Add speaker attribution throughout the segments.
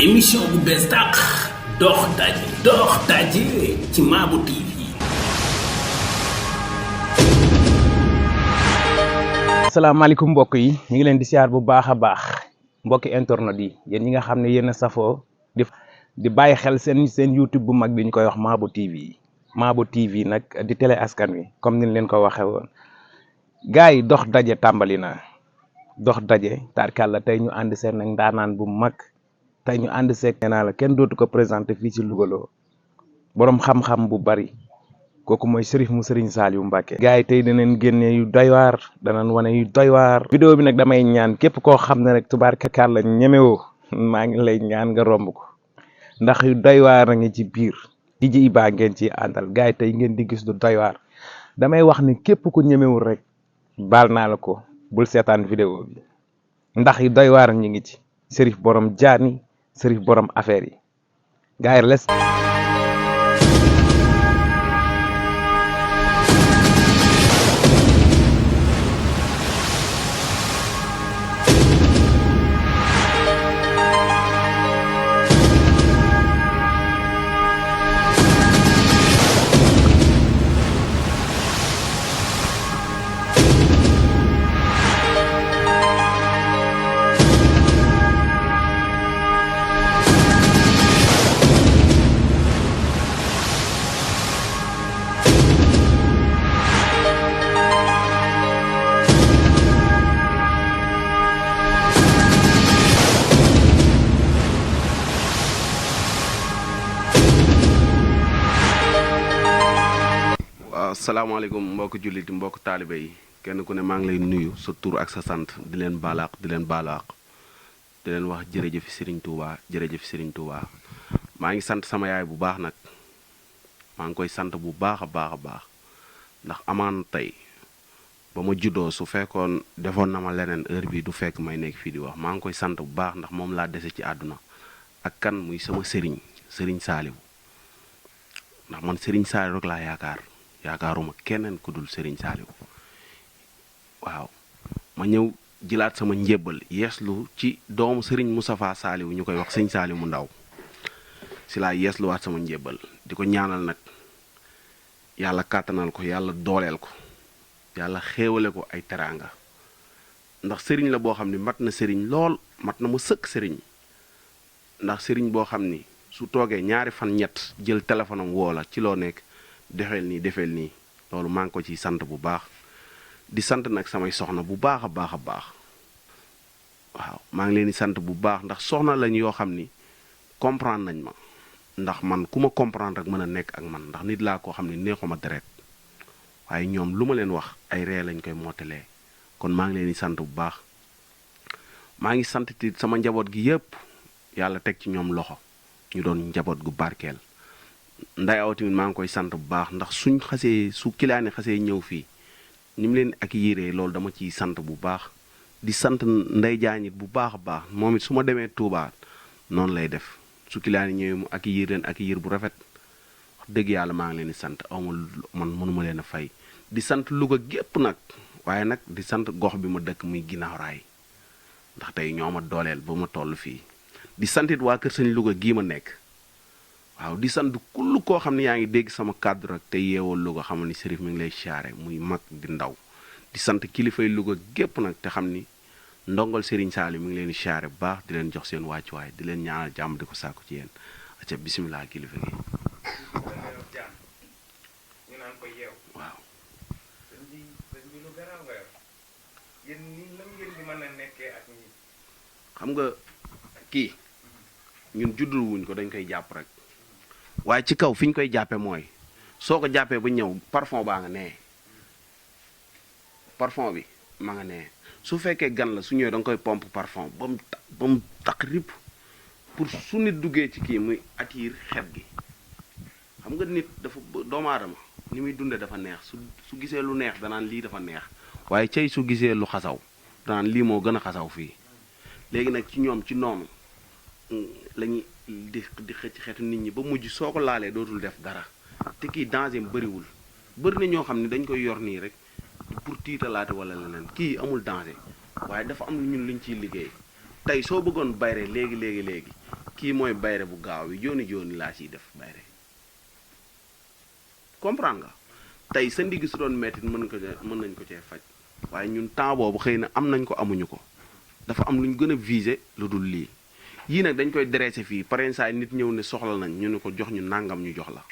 Speaker 1: émission bu bees tàq dox daje ci Mabo TV.
Speaker 2: asalaamaaleykum mbokk yi ñu ngi leen di siyaar bu baax a baax mbokki internet yi yéen ñi nga xam ne yéen a safoo di bàyyi xel seen YouTube bu mag bi ñu koy wax Mabo TV. Mabo TV nag di télé askan wi comme niñ leen ko waxee woon gars yi dox daje tàmbali na dox daje tarkalla tey ñu ànd seen nag ndaanaan bu mag tey ñu ànd seeg nee naa la kenn dootu ko présenté fii ci Louga boroom xam-xam bu bari kooku mooy Cherif mu Serigne Saliou Mbacké. gars yi tey danañ génne yu doy waar danañ wane yu doy waar. vidéo bi nag damay ñaan képp koo xam ne rek tubaarkalla ñemewoo maa ngi lay ñaan nga romb ko ndax yu doy waar a ngi ci biir DJ Iba ngeen ci àndal gars yi tey ngeen di gis lu doy waar damay wax ni képp ku ñemewul rek baal naa la ko bul seetaan vidéo bi ndax yu doy waar ñi ngi ci Cherif borom jaani Cherif borom affaire yi gars yi les
Speaker 3: asalaamaaleykum mbokk jullit mbokk taalibe yi kenn ku ne maa ngi lay nuyu sa tur ak sa sant di leen baalaaq di leen wax jërëjëf Serigne Touba jërëjëf Serigne Touba maa ngi sant sama yaay bu baax nag maa ngi koy sant bu baax a baax ndax amaan tey ba ma juddoo su fekkoon defoon na ma leneen heure bi du fekk may nekk fii di wax maa ngi koy sant bu baax ndax moom laa dese ci àdduna ak kan muy sama Serigne Saliou ndax man Serigne Saliou rek laa yaakaaruma keneen ku dul Serigne Saliou waaw ma ñëw jëlaat sama njébbal yeeslu ci doomu Serigne Moustapha Saliou ñu koy wax sëñ Saliou mu ndaw si laa yeesluwaat sama njébbal di ko ñaanal nag yàlla kàttanal ko yàlla dooleel ko yàlla xéewale ko ay teraanga ndax Serigne la boo xam ni mat na Serigne lool mat na mu sëkk Serigne ndax Serigne boo xam ni su toogee ñaari fan ñett jël téléphone am woo la ci loo nekk defeel nii loolu maa ngi ko ciy sant bu baax di sant nag samay soxna bu baax a baax waaw maa ngi leen di sant bu baax ndax soxna lañ yoo xam ni comprendre nañ ma ndax man ku ma comprendre rek mën a nekk ak man ndax nit laa koo xam ni neexuma deret waaye ñoom lu ma leen wax ay ree lañ koy mootalee kon maa ngi leen di sant bu baax maa ngi sant ti sama njaboot gi yépp yàlla teg ci ñoom loxo ñu doon njaboot gu barkeel nday aw tamit maa ngi koy sant bu baax ndax su kilaani xasee ñëw fii ni mu leen ak yéree loolu dama ciy sant bu baax di sant nday jaañit bu baax a baax moom it su ma demee Touba noonu lay def su kilaani ñëwee mu ak yéer leen ak yéer bu rafet wax dëgg yàlla maa ngi leen di sant awma man mënuma leen a fay di sant Louga gépp nag waaye nag di sant gox bi ma dëkk muy ginnaaw raay ndax tey ñoo ma dooleel ba ma toll fii di santit waa kër sëñ Louga gii ma nekk waaw di sant kull koo xam ne yaa ngi dégg sama kàddu rek te yeewoo Louga xam ni Cherif mi ngi lay siyaare muy mag di ndaw di sant kilifay Louga gépp nag te xam ni ndongol Serigne Saliou mi ngi leen di siyaare bu baax di leen jox seen wàccuwaay di leen ñaanal jàmm di ko sàkku ci yéen acca bisimilah kilifa gi waaw xam nga kii ñun juddul wuñ ko dañ koy jàpp rek waaye ci kaw fi ñu koy jàppe mooy soo ko jàppee ba ñëw parfum baa nga nee parfum bi ma nga nee su fekkee gan la su ñëwee da nga koy pompe parfum ba mu taq ripp pour su nit duggee ci kii muy attire xet gi xam nga nit dafa doomu aadama ni muy dunde dafa neex su gisee lu neex danaan lii dafa neex waaye cay su gisee lu xasaw danaan lii moo gën a xasaw fii léegi nag ci ñoom ci noonu lañuy di xëcc xeetu nit ñi ba mujj soo ko laalee dootul def dara te kii danger bëriwul bëri na ñoo xam ne dañ koy yor nii rek pour tiitalaate wala leneen kii amul danger waaye dafa am ñun luñ ciy liggéey tey soo bëggoon bayre léegi kii mooy bayre bu gaaw bi jooni jooni laa ciy def bayre comprendre nga tey sa ndigg su doon mettit mën nañ ko cee faj waaye ñun temps boobu xëy na am nañ ko amuñu ko dafa am lu ñu gën a viser lu dul lii yii nag dañ koy dressé fii pareen saa nit ñëw ne soxla nañ ñu ne ko jox ñu nàngam ñu jox la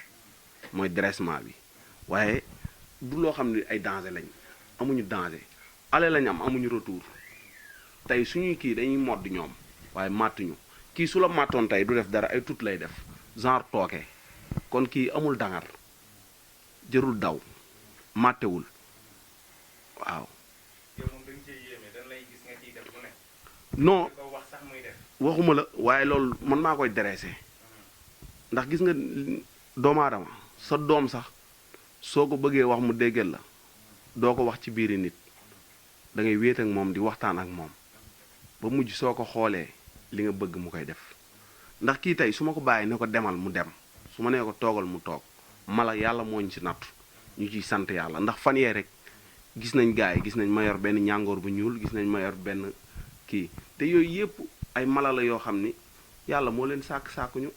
Speaker 3: mooy dressement bi waaye du loo xam ne ay danger lañ amuñu danger ale lañ am amuñu retour tey suñuy kii dañuy modd ñoom waaye màttuñu kii su la màttoon tey du def dara ay tut lay def genre tooke kon kii amul dangar jërul daw màttewul waaw.
Speaker 2: yow moom dañ cee yéeme dañ lay gis nga ciy def lu ne.
Speaker 3: non
Speaker 2: ko wax sax muy def.
Speaker 3: waxuma la waaye loolu man maa koy dressé ndax gis nga doomu aadama sa doom sax soo ko bëggee wax mu déggal la doo ko wax ci biiri nit da ngay wéet ak moom di waxtaan ak moom ba mujj soo ko xoolee li nga bëgg mu koy def ndax kii tey su ma ko bàyyi ne ko demal mu dem su ma nee ko toogal mu toog mala yàlla mooñ ci nattu ñu ciy sant yàlla ndax fan yee rek gis nañ gaay gis nañ ma yor benn ñàngoor bu ñuul gis nañ ma yor benn kii te yooyu yépp ay mala la yoo xam ni yàlla moo leen sàkkuñu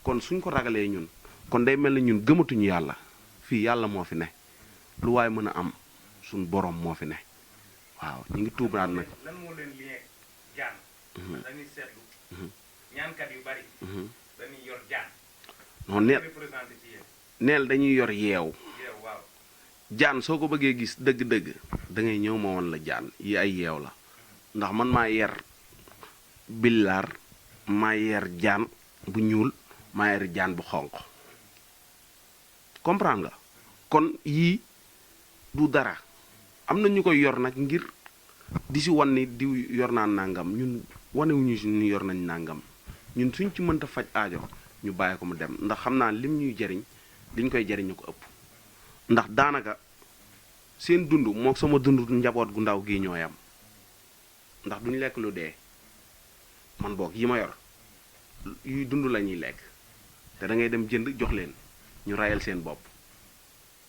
Speaker 3: kon suñ ko ragalee ñun kon day mel na ñun gëmatuñu yàlla fii yàlla moo fi ne lu waay mën a am suñ borom moo fi ne waaw ñu ngi tuubaat nag.
Speaker 2: lan moo leen lien jaan. dañuy seetlu. ñaankat yu bari. dañuy yor jaan.
Speaker 3: non neel dañuy yor yeew.
Speaker 2: waaw.
Speaker 3: jaan soo ko bëggee gis dëgg-dëgg da ngay ñëw ma woon la jaan yi ay yeew la ndax man maa yer billaar maa yer jaan bu ñuul maa yer jaan bu xonq comprendre nga kon yii du dara am na ñu koy yor nag ngir di si wan ni diw yor naa nàngam ñun wanewuñu ni yor nañ nàngam ñun suñ ci mënta faj aajo ñu bàyyi ko mu dem ndax xam naa lim ñuy jariñ liñ koy jariñ ñu ko ëpp ndax daanaka seen dund moo sama dund njaboot gu ndaw gii ñooyam ndax duñ lekk lu dee man boog yi ma yor yuy dund la ñuy lekk te da ngay dem jënd jox leen ñu rayal seen bopp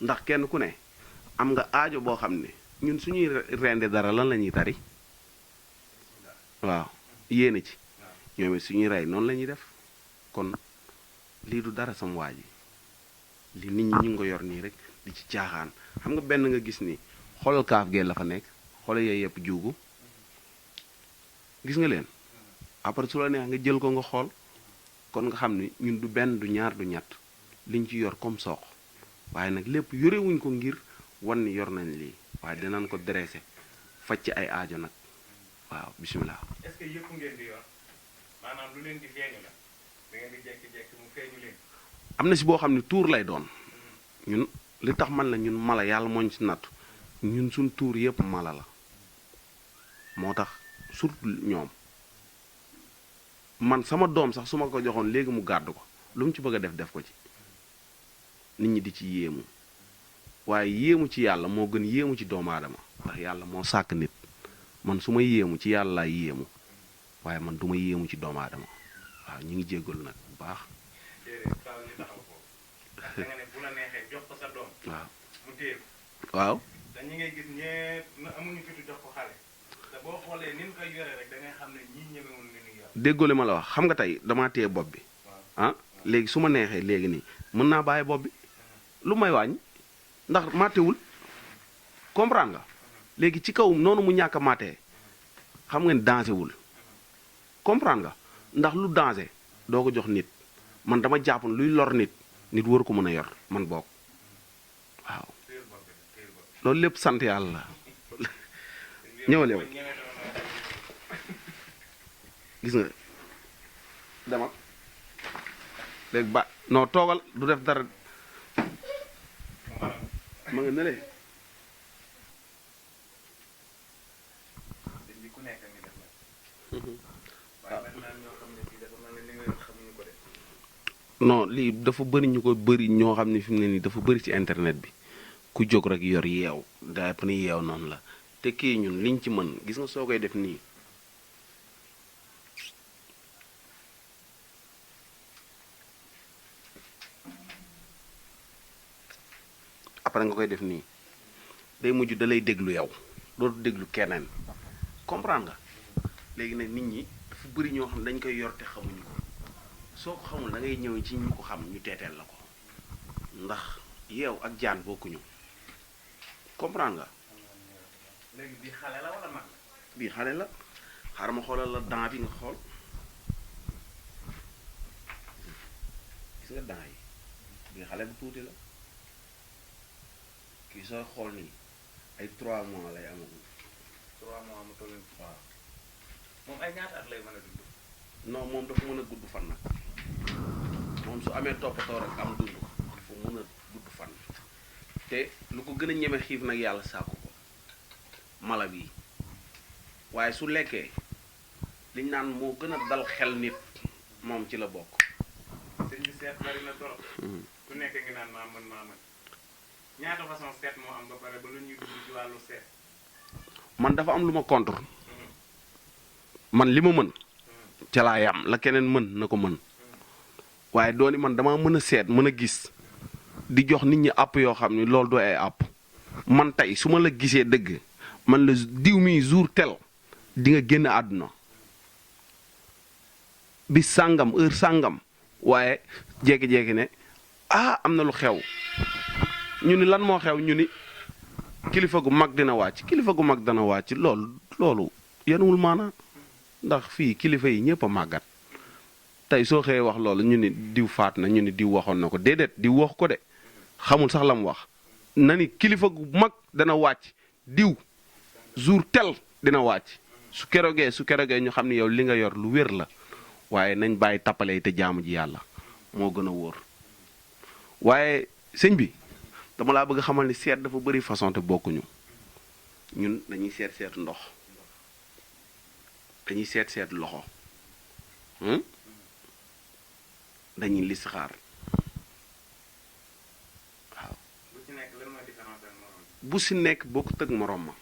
Speaker 3: ndax kenn ku ne am nga aajo boo xam ne ñun suñuy rende dara lan la ñuy tari waaw yéene ci ñoom it suñuy rey noonu la ñuy def kon lii du dara sam waa ji li nit ñi ñu ngi ko yor nii rek di ci caaxaan xam nga benn nga gis ni xoolal kaaf gee la fa nekk xoolal yooyu yëpp juugu gis nga leen après su la neex nga jël ko nga xool kon nga xam ni ñun du benn du ñaar du ñett liñ ci yor comme soq waaye nag lépp yorewuñ ko ngir wan ni yor nañ lii waaye dinañ ko dressé faj ci ay aajo nag waaw bisimilah.
Speaker 2: est-ce que yëpp ngeen di yor maanaam lu leen di feeñu la da ngeen di jékki-jékki mu feeñu leen.
Speaker 3: am na si boo xam ne tuur lay doon ñun li tax man la ñun mala yàlla mooñ ci nattu ñun suñ tuur yëpp mala la moo tax surtout ñoom man sama doom sax su ma ko joxoon léegi mu gàddu ko lu mu ci bëgg a def ko ci nit ñi di ci yéemu waaye yéemu ci yàlla moo gën yéemu ci doomu aadama ndax yàlla moo sàkk nit man su ma yéemu ci yàlla laay yéemu waaye man du ma yéemu ci doomu aadama waaw ñu ngi jéggalu nag bu baax.
Speaker 2: da nga ne bu la neexee jox ko sa doom.
Speaker 3: waaw
Speaker 2: mu téye ko.
Speaker 3: waaw.
Speaker 2: te ñi ngay gis ñepp amuñu fitu jox ko xale. te boo xoolee ni ñu koy yore rek da ngay xam ne ñii ñemewul li ñu yor.
Speaker 3: déggoo li ma la wax xam nga tey damaa téye bopp bi. ah léegi su ma neexee léegi nii mën naa bàyyi bopp bi lu may wàññi ndax màttewul comprendre nga léegi ci kaw noonu mu ñàkk a màttee xam nga ni danger wul comprendre nga ndax lu danger doo ko jox nit man dama jàpp luy lor nit waru ko mën a yor man bokk waaw loolu lépp sant yàlla la ñëwal yow gis nga dama léegi ba non toogal du def dara ma nga nële non lii dafa bëri ñu ko bëri ñoo xam ne fi mu ne nii dafa bëri ci internet bi ku jóg rek yor yeew dapp ni yeew noonu la te kii ñun liñ ci mën gis nga soo koy def nii après nga koy def nii day mujj da lay déglu yow dootu déglu keneen comprendre nga léegi nag nit ñi dafa bëri ñoo xam ne dañ koy yor te xamuñu ko soo ko xamul da ngay ñëw ci ñu ko xam ñu teeteel la ko ndax yeew ak jaan bokkuñu comprendre nga.
Speaker 2: léegi bii xale la wala mag la.
Speaker 3: bii xale la xaaral ma xoolal la dent bi nga xool gis nga dent yi bii xale bu tuuti la kii sooy xool nii ay 3 mois lay amagul.
Speaker 2: 3 mois mu toll nii. waaw moom ay ñaata at lay mën a dund.
Speaker 3: non moom dafa mën a gudd fan nag moom su amee toppatoo rek am dund dafa mën a gudd fan te lu ko gën a ñeme xiif nag yàlla sàkku ko mala bi waaye su lekkee liñ naan moo gën a dal xel nit moom ci la bokk.
Speaker 2: sëñ bi seet bari na trop. ku nekk ngi naan maa mën ñaata façon seet moo am ba pare ba lu ñuy dugg ci wàllu seet.
Speaker 3: man dafa am lu ma contre man li ma mën ca laa yam la keneen mën na ko mën waaye dooni man dama mën a seet mën a gis di jox nit ñi àpp yoo xam ni loolu doo ay àpp man tey su ma la gisee dëgg man la diw mi jour tel di nga génn àdduna bi sàngam heure sàngam waaye jékki-jékki ne am na lu xew ñu ni lan moo xew ñu ni kilifa gu mag dina wàcc kilifa gu mag dana wàcc loolu yenuwul maana ndax fii kilifa yi ñëpp a màggat tey soo xëyee wax loolu ñu ni diw faat na ñu ni diw waxoon na ko déedéet diw wax ko de xamul sax la mu wax na ni kilifa gu mag dana wàcc diw jour tel dina wàcc su kerogee ñu xam ni yow li nga yor lu wér la waaye nañ bàyyi tappale yi te jaamu ji yàlla moo gën a wóor waaye sëñ bi dama laa bëgg xamal ni seet dafa bëri façon te bokkuñu ñun dañuy seet ndox dañuy seet loxo dañuy listixaar waaw.
Speaker 2: bu ci nekk lan mooy différence ak morom.
Speaker 3: bu si nekk bokkut ak morom ma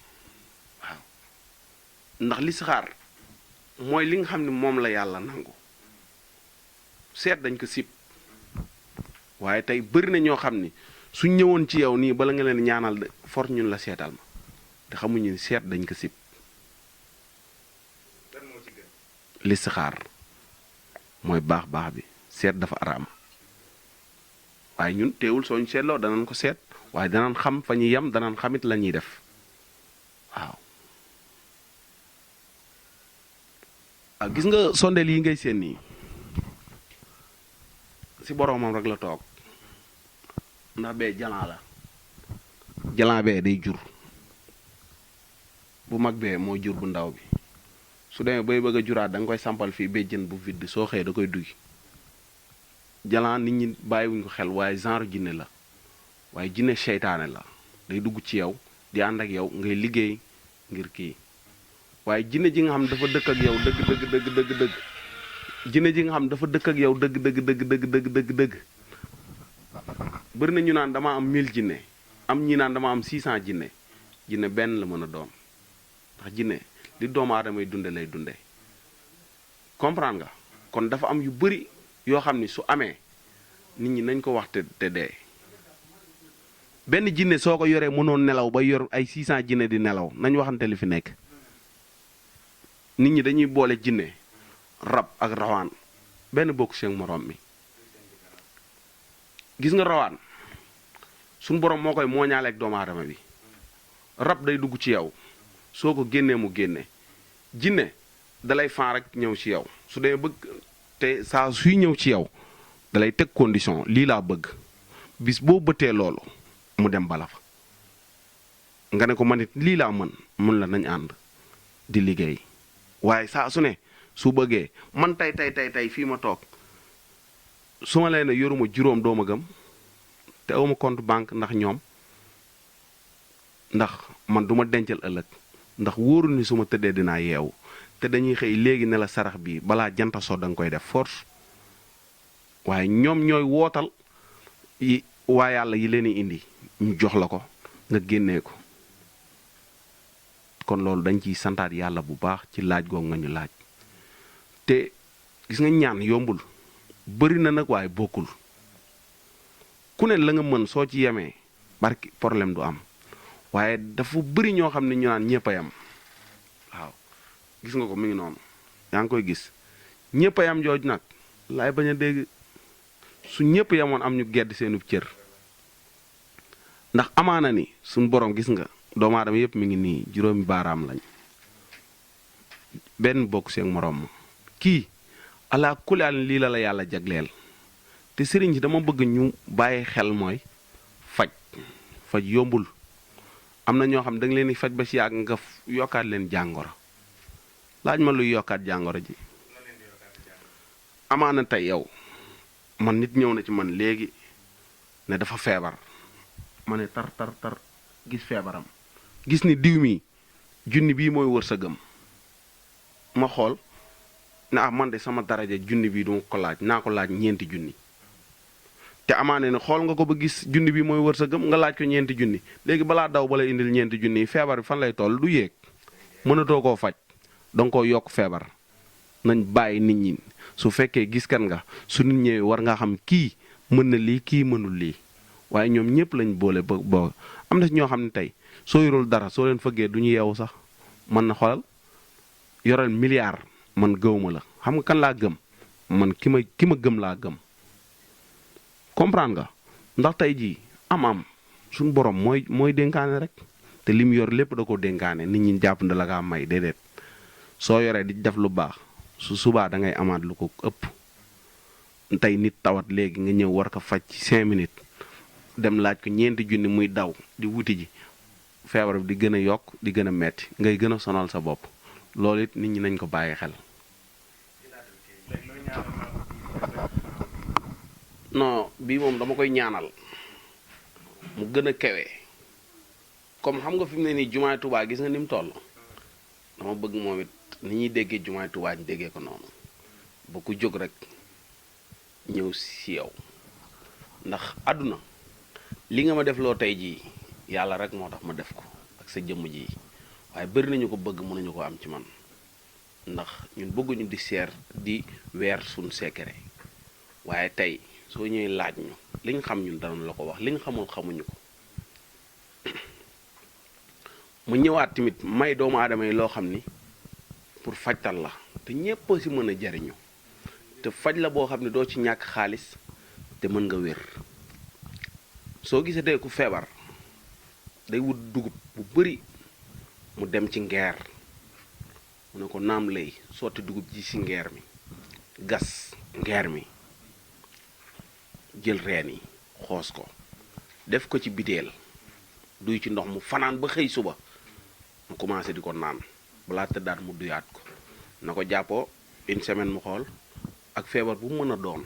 Speaker 3: waaw ndax listixaar mooy li nga xam ne moom la yàlla nangu seet dañ ko sib waaye tey bëri na ñoo xam ni suñ ñëwoon ci yow nii bala nga leen ñaanal de for ñun la seetal ma te xamuñu ni seet dañ ko sib. listixaar mooy baax bi seet dafa araam waaye ñun teewul soo ñu seetloo danañ ko seet waaye danañ xam fa ñuy yem danañ xamit la ñuy def waaw. Gis nga sondeel yi ngay seen nii si boroomam rek la toog ndax bee jalan bee day jur bu mag bee moo jur bu ndaw bi. su demee bay bëgg a juraat da nga koy sampal fii béjjën bu vide soo xëyee da koy duy jalan nit ñi bàyyiwuñ ko xel waaye genre jinne la waaye jinne seytaane la day dugg ci yow di ànd ak yow ngay liggéey ngir kii waaye jinne ji nga xam dafa dëkk ak yow dëgg jinne ji nga xam dafa dëkk ak yow dëgg bëri na ñu naan dama am 1000 jinne am ñi naan dama am 600 jinne benn la mën a doon ndax jinne li doomu aadama yi dunde lay dunde comprendre nga kon dafa am yu bëri yoo xam ni su amee nit ñi nañ ko wax te dee benn jinne soo ko yoree mënoon nelaw ba yor ay 600 jinne di nelaw nañ waxante li fi nekk nit ñi dañuy boole jinne rab ak rawaan benn bokk seen morom mi gis nga rawaan suñ borom moo koy mooñaale ak doomu aadama bi rab day dugg ci yow soo ko génnee mu génne jinne dalay fan rek ñëw ci yow su dee bëgg te saa suy ñëw ci yow dalay teg condition lii laa bëgg bis boo bëttee loolu mu dem bala fa nga ne ko man it lii laa mën la nañ ànd di liggéey waaye saa su ne su bëggee man tey fii ma toog su ma leen yoruma juróom dooma gëm te awma compte banque ndax ñoom ndax man duma dencal ëllëg ndax wóoru ni su ma tëddee dinaa yeewu te dañuy xëy léegi ne la sarax bi balaa janta so da nga koy def force waaye ñoom ñooy wootal yi waa yàlla yi leen di indi ñu jox la ko nga génnee ko kon loolu dañ ciy santaat yàlla bu baax ci laaj googu nga ñu laaj te gis nga ñaan yombul bëri na nag waaye bokkul ku ne la nga mën soo ci yemee barki problème du am waaye dafa bëri ñoo xam ne ñu naan ñëpp a yam waaw gis nga ko mi ngi noonu yaa ngi koy gis ñëpp a yam jooju nag laay bañ a dégg su ñëpp yemoon am ñu gedd seenub cër ndax amaana ni suñ borom gis nga doomu aadama yëpp mi ngi nii juróomi baaraam lañ benn bokk seen morom ma kii ala kulal lii la yàlla jagleel te sëriñ si dama bëgg ñu bàyyi xel mooy faj yombul am na ñoo xam da nga leen di faj ba si yàgg nga yokkaat leen jàngoro laaj ma luy yokkaat jàngoro ji amaana tey yow man nit ñëw na ci man léegi ne dafa feebar ma ne tar gis feebaram gis ni diw mi junni bii mooy wërsëgam ma xool ne man de sama daraja junni bii duma ko laaj naa ko laaj ñeenti junni te amaane ne xool nga ko ba gis junni bi mooy wërsëgam nga laaj ko ñeenti junni léegi balaa daw bala indil ñeenti junni yi feebar bi fan lay toll du yéeg mënatoo koo faj danga koo yokk feebar nañ bàyyi nit ñi su fekkee gis kan nga su nit ñëwee war nga xam kii mën na lii kii mënul lii waaye ñoom ñëpp lañ boole ba am na si ñoo xam ne tey soo yorul dara soo leen fëggee du ñu yeewu sax man na xoolal yoral milliard man gëwuma la xam nga kan laa gëm man ki ma gëm laa gëm comprendre nga ndax tey jii am suñu borom mooy dénkaane rek te lim yor lépp da ko dénkaane nit ñi jàpp na la kaa may déedéet soo yoree di def lu baax su subaa da ngay amaat lu ko ëpp tey nit tawat léegi nga ñëw war ko faj ci 5 minutes dem laaj ko ñeenti junni muy daw di wuti ji feebar bi di gën a yokk di gën a metti ngay gën a sonal sa bopp loolu it nit ñi nañ ko bàyyi xel. non bii moom dama koy ñaanal mu gën a kawe comme xam nga fi mu ne nii jumaay Tuubaa gis nga ni mu toll dama bëgg moom it ni ñuy déggee jumaay Tuubaa ñu déggee ko noonu ba ku jóg rek ñëw si yow ndax àdduna li nga ma def loo tey jii yàlla rek moo tax ma def ko ak sa jëmm ji waaye bëri nañu ko bëgg mënuñu ko am ci man ndax ñun bëgguñu di seer di weer suñ secret waaye tey soo ñëwee laaj ñu liñ xam ñun danañ la ko wax liñ xamul xamuñu ko mu ñëwaat tamit may doomu aadama yi loo xam ni pour fajtal la te ñépp si mën a jariñu te faj la boo xam ne doo ci ñàkk xaalis te mën nga wér soo gisatee ku feebar day wut dugub bu bari mu dem ci ngeer mu ne ko naam lay sotti dugub ji ci ngeer mi gas ngeer mi jël reen yi xoos ko def ko ci biteel duy ci ndox mu fanaan ba xëy suba mu commencé di ko naan balaa tëddaat mu duyaat ko na ko jàppoo une semaine mu xool ak feebar bu mu mën a doon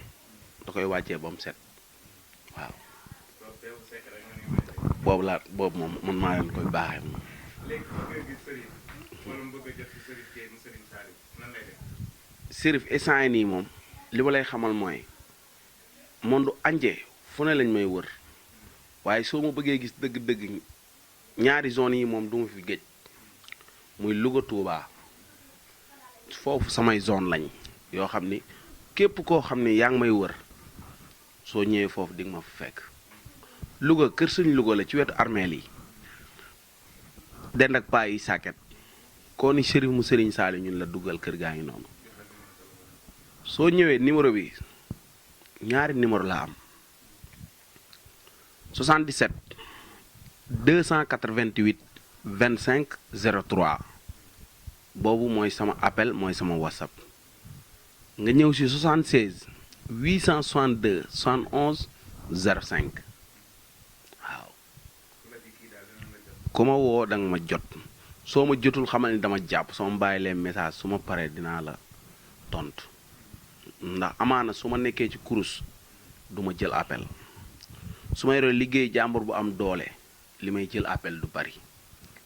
Speaker 3: da koy wàccee ba mu set waaw boobu moom man maa leen koy baaxee moom. Sërif instant nii moom li ma lay xamal mooy monde entier fu ne lañ may wër waaye soo ma bëggee gis dëgg-dëgg ñaari zone yi moom duma fi géej muy Louga Touba foofu samay zone lañ yoo xam ni képp koo xam ne yaa ngi may wër soo ñëwee foofu di nga ma fa fekk Louga kër sëñ Louga la ci wetu armeel yi dend ak paa yi sàkket koo ni Chérif mu Sëriñ Saali ñun la duggal kër gaa ngi noonu soo ñëwee numéro bi ñaari numéro la am 77 288 25 03 boobu mooy sama appel mooy sama whatsapp nga ñëw si 76 862 71 05 waaw ku ma woo da nga ma jot soo ma jotul xamal ni dama jàpp soo ma bàyyi leen message su ma paree dinaa la tontu ndax amaana su ma nekkee ci kurus du ma jël appel su ma yoree liggéey jàmbur bu am doole li may jël appel du bari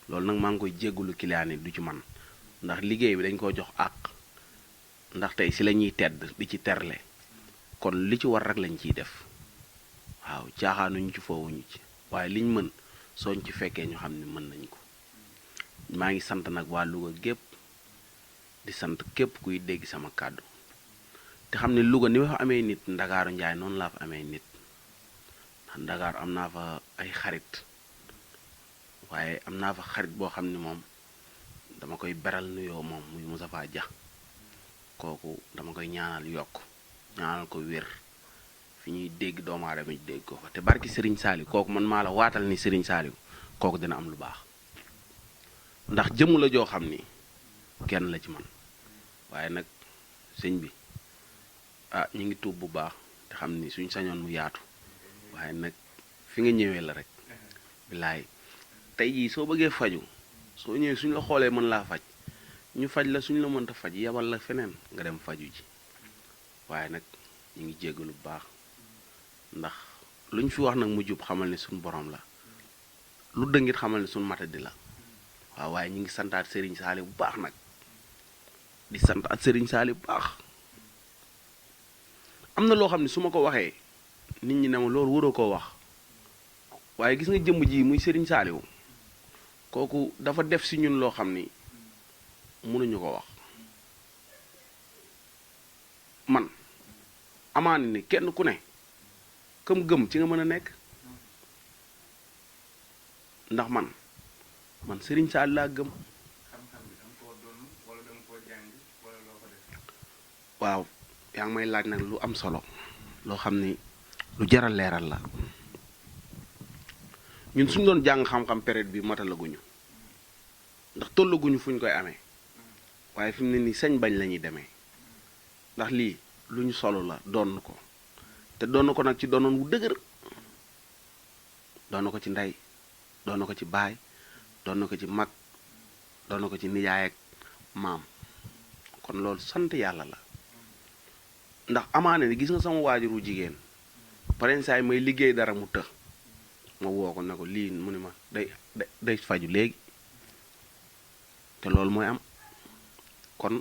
Speaker 3: loolu nag maa ngi koy jéggulu client yi du ci man ndax liggéey bi dañ koo jox àq ndax tey si la ñuy tedd di ci terle kon li ci war rek lañ ciy def waaw caaxaanuñu ci foowuñu ci waaye liñ mën sooñ ci fekkee ñu xam ne mën nañ ko maa ngi sant nag waa Louga gépp di sant képp kuy dégg sama kàddu te xam ne Louga ni ma fa amee nit Ndakaaru Njaay noonu laa fa amee nit ndax Ndakaaru am naa fa ay xarit waaye am naa fa xarit boo xam ne moom dama koy beral nuyoo moom muy Moustapha Dia kooku dama koy ñaanal yokk ñaanal ko wér fi ñuy dégg doomu aadama ñu dégg ko fa te barki Serigne Saliou kooku man maa la waatal ni Serigne Saliou kooku dina am lu baax ndax jëmm la joo xam ni kenn la ci man waaye nag sëñ bi ñu ngi tuub bu baax te xam ni suñ sañoon mu yaatu waaye nag fi nga ñëwee la rek bilaay tey jii soo bëggee faju soo ñëwee suñ la xoolee mën laa faj ñu faj la suñ la mënta faj yebal la feneen nga dem faju ji waaye nag ñu ngi jéggalu bu baax ndax luñ fi wax nag mu jub xamal ne suñ borom la lu dëngit xamal ne suñ matadi la waaw waaye ñu ngi santaat Serigne Saliou bu baax nag di santaat Serigne Saliou bu baax am na loo xam ne su ma ko waxee nit ñi ne ma loolu waroo koo wax waaye gis nga jëmm ji muy Serigne Saliou kooku dafa def si ñun loo xam ni mënuñu ko wax man amaana ni kenn ku ne comme gëm ci nga mën a nekk ndax man Serigne Saliou laa gëm waaw yaa ngi may laaj nag lu am solo loo xam ni lu jaral leeral la ñun suñ doon jàng xam-xam période bi matalaguñu ndax tollaguñu fuñ koy amee waaye fi mu ne nii sañ bañ la ñuy demee ndax lii lu ñu solo la doon ko te doon ko nag ci doonoon wu dëgër doon ko ci ndey doon ko ci baay doon ko ci mag doon ko ci nijaay ak maam kon loolu sant yàlla la ndax amaane ni gis nga sama waajuru jigéen parensaay may liggéey dara mu të ma woo ko ne ko lii mu ne ma day faju léegi te loolu mooy am kon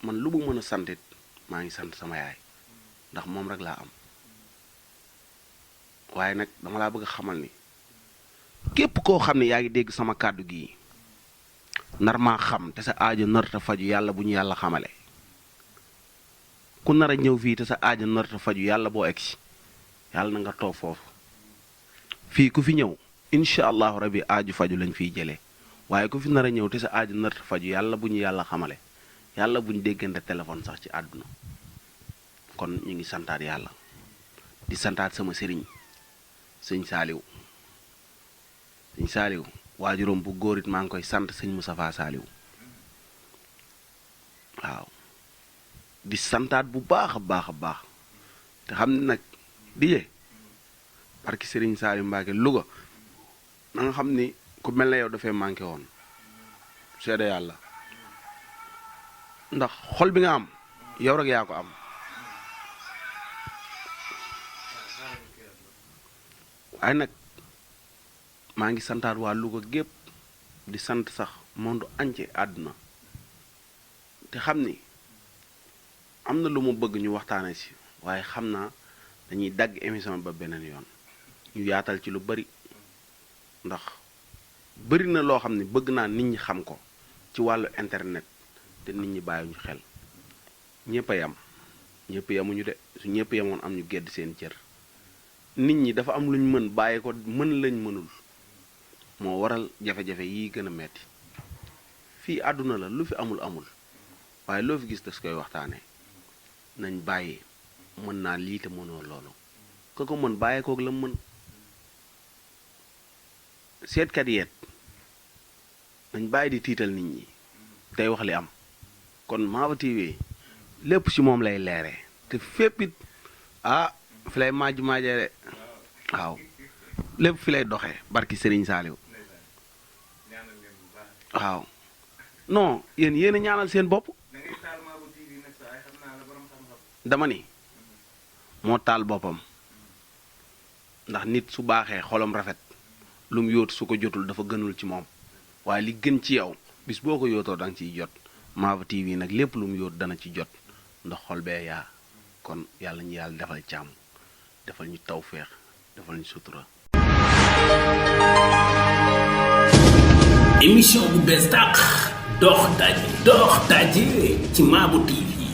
Speaker 3: man lu mu mën a santit maa ngi sant sama yaay ndax moom rek laa am waaye nag dama laa bëgg a xamal ni képp koo xam ne yaa ngi dégg sama kàddu gi nar maa xam te sa aajo narta faju yàlla bu ñu yàlla xamale ku nar a ñëw fii te sa aajo narta faju yàlla boo egsi yàlla na nga toog foofu fii ku fi ñëw incha allahu rabbi aaju faju lañ fiy jëlee waaye ku fi nar a ñëw te sa aaju narta faju yàlla bu ñu yàlla xamale yàlla bu ñu déggante téléphone sax ci àdduna kon ñu ngi santaat yàlla di santaat sama sëriñ sëñ Saliou waajuram bu góor it maa ngi koy sant sëñ Moustapha Saliou waaw di santaat bu baax a baax a baax te xam ne nag dijee barki Serigne Saliou Mbacke Louga na nga xam ni ku mel na yow dafay manqué woon seede yàlla ndax xol bi nga am yow rek yaa ko am waaye nag maa ngi santaat waa Louga gépp di sant sax monde entier àdduna te xam ni am na lu mu bëgg ñu waxtaane si waaye xam naa dañuy dagg émission ba beneen yoon ñu yaatal ci lu bari ndax bari na loo xam ne bëgg naa nit ñi xam ko ci wàllu internet te nit ñi bàyyi ñu xel ñëpp a yam ñëpp yamuñu de su ñëpp yamoon am ñu gedd seen cër nit ñi dafa am luñ mën bàyyi ko mën lañ mënul moo waral jafe-jafe yi gën a metti fii àdduna la lu fi amul waaye loo fi gis das koy waxtaanee nañ bàyyi mën naa lii te mënoo loolu ko mën bàyyi koog la mën seetkat yeet nañ bàyyi di tiital nit ñi tey wax li am kon Maba TV lépp ci moom lay leere te fépp it fi lay maajee de waaw lépp fi lay doxee barki Serigne Saliou waaw non yéen a ñaanal seen bopp dama ni moo taal boppam ndax nit su baaxee xolam rafet lu mu yóotu su ko jotul dafa gënul ci moom waaye li gën ci yow bis boo ko yootoo da nga ciy jot Maba TV nag lépp lu mu yóot dana ci jot ndax xol bee yaa kon yàlla ñu yàlla defal càmm defal ñu tawféex defal ñu sutura.
Speaker 1: émission bu bees tàq dox daje ci Maba TV